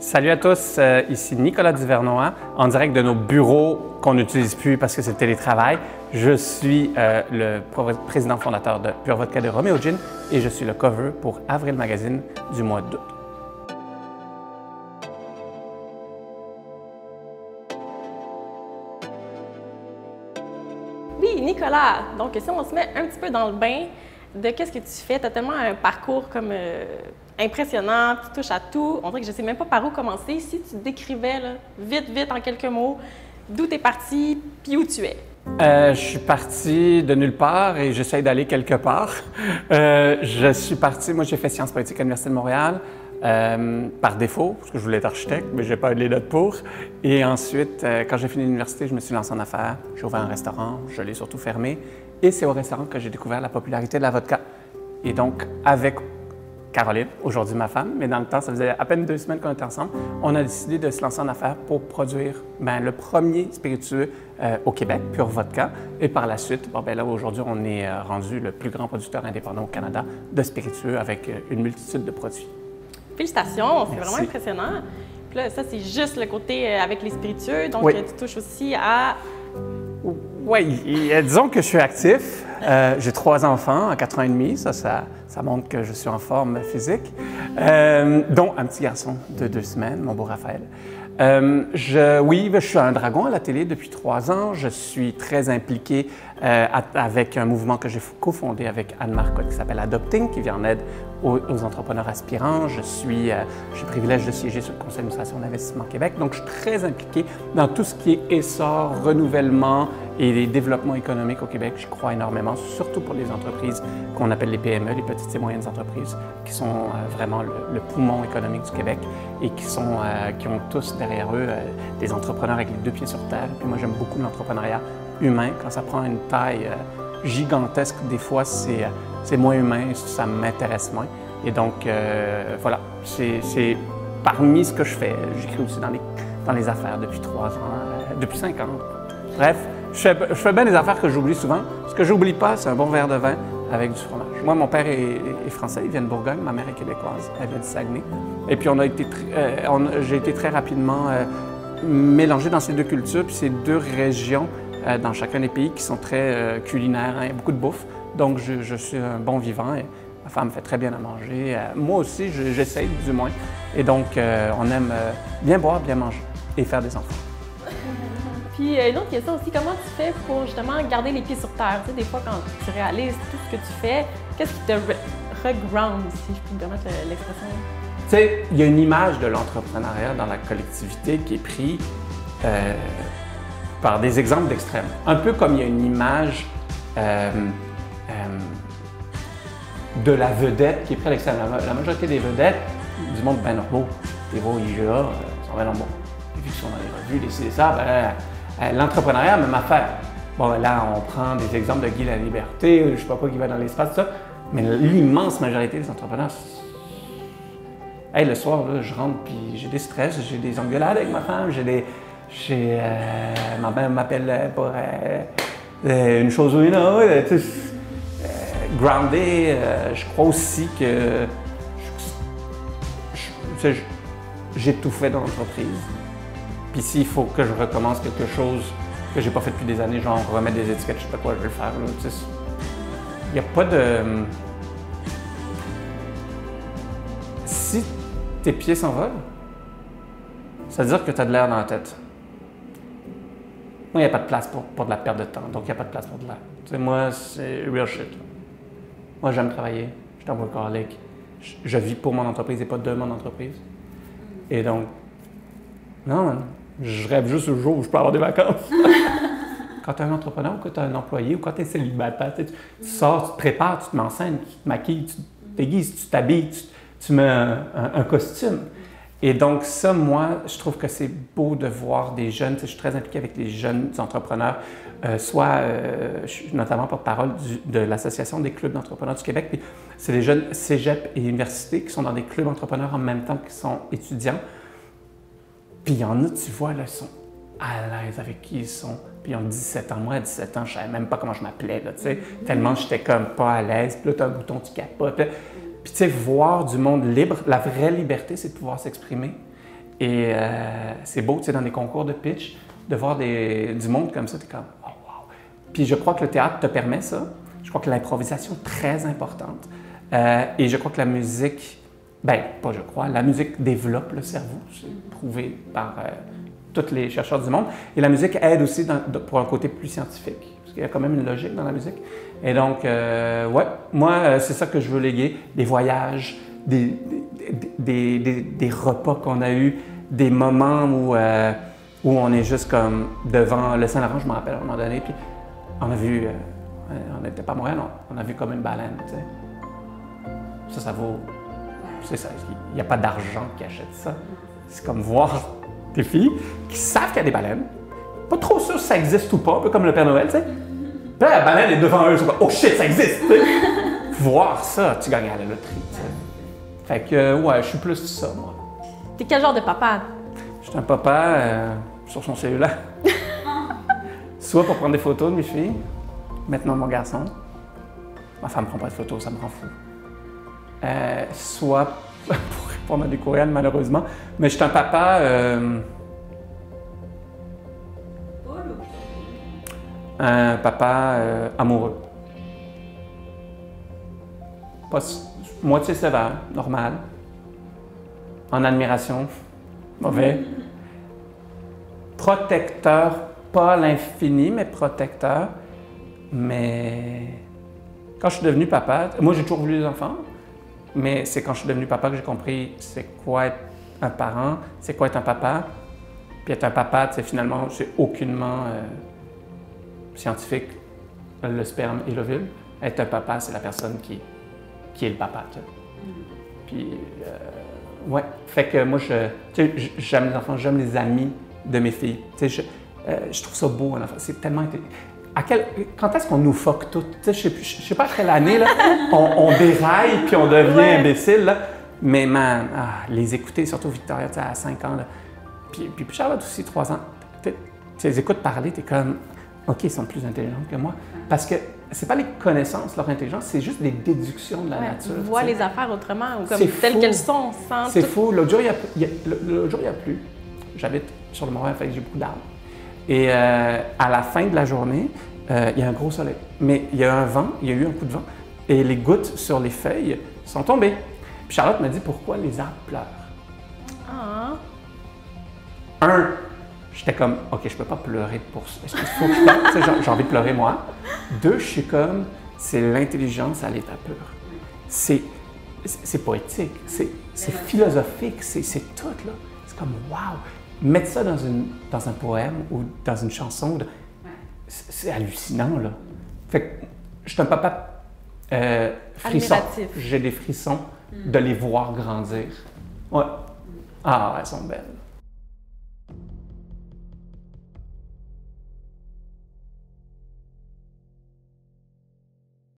Salut à tous, ici Nicolas Duvernois, en direct de nos bureaux qu'on n'utilise plus parce que c'est le télétravail. Je suis le président fondateur de Pure Vodka de Romeo Gin et je suis le cover pour Avril Magazine du mois d'août. Oui, Nicolas, donc si on se met un petit peu dans le bain de qu'est-ce que tu fais, tu as tellement un parcours comme impressionnant, tu touches à tout, on dirait que je ne sais même pas par où commencer. Si tu te décrivais là, vite, en quelques mots, d'où tu es parti, puis où tu es. Je suis parti de nulle part et j'essaie d'aller quelque part. Je suis parti, moi j'ai fait sciences politiques à l'Université de Montréal par défaut, parce que je voulais être architecte, mais je n'ai pas eu les notes pour. Et ensuite, quand j'ai fini l'université, je me suis lancé en affaires. J'ai ouvert un restaurant, je l'ai surtout fermé. Et c'est au restaurant que j'ai découvert la popularité de la vodka. Et donc, avec Caroline, aujourd'hui ma femme, mais dans le temps, ça faisait à peine 2 semaines qu'on était ensemble, on a décidé de se lancer en affaires pour produire le premier spiritueux au Québec, Pure Vodka. Et par la suite, là aujourd'hui, on est rendu le plus grand producteur indépendant au Canada de spiritueux avec une multitude de produits. Félicitations, c'est vraiment impressionnant. Puis là, ça, c'est juste le côté avec les spiritueux, donc tu touches aussi à... Oui, disons que je suis actif. J'ai 3 enfants à 4 ans et demi, ça montre que je suis en forme physique, dont un petit garçon de 2 semaines, mon beau Raphaël. Je suis un dragon à la télé depuis 3 ans. Je suis très impliqué avec un mouvement que j'ai cofondé avec Anne-Marc qui s'appelle Adopting, qui vient en aide aux entrepreneurs aspirants. J'ai le privilège de siéger sur le conseil d'administration d'Investissement Québec. Donc, je suis très impliqué dans tout ce qui est essor, renouvellement et développement économique au Québec. Je crois énormément, surtout pour les entreprises qu'on appelle les PME, les petites et moyennes entreprises, qui sont vraiment le poumon économique du Québec et qui ont tous derrière eux des entrepreneurs avec les 2 pieds sur terre. Puis moi, j'aime beaucoup l'entrepreneuriat humain. Quand ça prend une taille gigantesque, des fois, c'est moins humain, ça m'intéresse moins. Et donc, voilà, c'est parmi ce que je fais. J'écris aussi dans les affaires depuis 3 ans, depuis 5 ans. Bref, je fais bien des affaires que j'oublie souvent. Ce que j'oublie pas, c'est un bon verre de vin avec du fromage. Moi, mon père est français, il vient de Bourgogne, ma mère est québécoise, elle vient de Saguenay. Et puis, j'ai été très rapidement mélangé dans ces 2 cultures, puis ces 2 régions dans chacun des pays qui sont très culinaires, hein. Il y a beaucoup de bouffe. Donc, je suis un bon vivant et ma femme fait très bien à manger. Moi aussi, j'essaye du moins. Et donc, on aime bien boire, bien manger et faire des enfants. Puis, une autre question aussi, comment tu fais pour justement garder les pieds sur terre? Tu sais, des fois, quand tu réalises tout ce que tu fais, qu'est-ce qui te reground, si je peux me permettre l'expression? Tu sais, il y a une image de l'entrepreneuriat dans la collectivité qui est prise par des exemples d'extrêmes. Un peu comme il y a une image de la vedette qui est prise à l'extrême. La majorité des vedettes du monde bien normaux, les beaux IGA, sont bien normaux. Les vues qui sont dans les revues, les ci, les ça, l'entrepreneuriat, même affaire. Bon, là, on prend des exemples de Guy Laliberté, je ne sais pas quoi qui va dans l'espace, tout ça, mais l'immense majorité des entrepreneurs, le soir, là, je rentre puis j'ai des stress, j'ai des engueulades avec ma femme, ma mère m'appelle pour une chose ou une autre. Groundé, je crois aussi que j'ai tout fait dans l'entreprise. Puis s'il faut que je recommence quelque chose que j'ai pas fait depuis des années, genre remettre des étiquettes, je sais pas quoi, je vais le faire. Il n'y a pas de... Si tes pieds s'envolent, ça veut dire que tu as de l'air dans la tête. Moi, il n'y a pas de place pour de la perte de temps, donc il n'y a pas de place pour de l'air. Tu sais, moi, c'est real shit. Moi, j'aime travailler, je suis un workaholic. Je vis pour mon entreprise et pas de mon entreprise. Et donc, non, je rêve juste le jour où je peux avoir des vacances. Quand tu es un entrepreneur ou que tu es un employé ou quand tu es célibataire, tu sors, tu te prépares, tu te mets en scène, tu te maquilles, tu te déguises, tu t'habilles, tu mets un costume. Et donc ça, moi, je trouve que c'est beau de voir des jeunes, je suis très impliqué avec les jeunes entrepreneurs, je suis notamment porte-parole de l'Association des clubs d'entrepreneurs du Québec, puis c'est les jeunes cégep et universités qui sont dans des clubs entrepreneurs en même temps qu'ils sont étudiants. Puis il y en a, tu vois, là, ils sont à l'aise avec qui ils sont. Puis ils ont 17 ans. Moi, à 17 ans, je ne savais même pas comment je m'appelais, là, tu sais, tellement j'étais comme pas à l'aise. Puis là, tu as un bouton, tu capotes. Puis tu sais, voir du monde libre, la vraie liberté, c'est de pouvoir s'exprimer. Et c'est beau, tu sais, dans des concours de pitch, de voir du monde comme ça, tu es comme « oh wow ». Puis je crois que le théâtre te permet ça. Je crois que l'improvisation est très importante. Et je crois que la musique, ben pas je crois, la musique développe le cerveau, c'est prouvé par tous les chercheurs du monde. Et la musique aide aussi pour un côté plus scientifique, parce qu'il y a quand même une logique dans la musique. Et donc, ouais, moi, c'est ça que je veux léguer, des voyages, des repas qu'on a eus, des moments où on est juste comme devant le Saint-Laurent, je me rappelle à un moment donné, puis on a vu, on n'était pas à Montréal, on a vu comme une baleine, tu sais. Ça vaut, c'est ça, il n'y a pas d'argent qui achète ça. C'est comme voir des filles qui savent qu'il y a des baleines, pas trop sûres si ça existe ou pas, un peu comme le Père Noël, tu sais. Puis la baleine est devant eux, ils sont comme « oh shit, ça existe! » Voir ça, tu gagnes à la loterie, tu sais. Fait que, ouais, je suis plus ça, moi. T'es quel genre de papa? Je suis un papa sur son cellulaire. Soit pour prendre des photos de mes filles, maintenant mon garçon. Ma femme ne prend pas de photos, ça me rend fou. Soit pour répondre à des courriels, malheureusement. Mais je suis un papa... un papa amoureux. Pas moitié sévère, normal. En admiration, mauvais. Protecteur, pas l'infini, mais protecteur. Mais quand je suis devenu papa, moi j'ai toujours voulu des enfants, mais c'est quand je suis devenu papa que j'ai compris c'est quoi être un parent, c'est quoi être un papa. Puis être un papa, c'est finalement, c'est aucunement scientifique, le sperme et l'ovule. Être un papa, c'est la personne qui est le papa. Tu sais. Puis, ouais. Fait que moi, j'aime les enfants, j'aime les amis de mes filles. Tu sais, je trouve ça beau, un enfant. C'est tellement... Quand est-ce qu'on nous fuck tout? Tu sais, je sais pas à quelle année, là, on déraille puis on devient imbécile, là. Mais les écouter, surtout Victoria, tu sais, à 5 ans, là. Puis Charlotte aussi, 3 ans. Tu les écoutes parler, t'es comme... OK, ils sont plus intelligents que moi. Parce que c'est pas les connaissances, leur intelligence, c'est juste des déductions de la nature. Ils voient les affaires autrement, ou comme telles qu'elles sont, sans... C'est fou. L'autre jour, il y a plu. J'habite sur le Mont-Royal, fait que j'ai beaucoup d'arbres. Et à la fin de la journée, il y a un gros soleil. Mais il y a un vent, il y a eu un coup de vent, et les gouttes sur les feuilles sont tombées. Puis Charlotte m'a dit, pourquoi les arbres pleurent? J'étais comme, OK, je peux pas pleurer pour ça. Est-ce qu'il faut que je pleure? J'ai envie de pleurer, moi. 2, je suis comme, c'est l'intelligence à l'état pur. C'est poétique, c'est philosophique, c'est tout, là. C'est comme, wow! Mettre ça dans un poème ou dans une chanson, c'est hallucinant, là. Fait que je suis un papa frisson. J'ai des frissons de les voir grandir. Ouais. Ah, elles sont belles.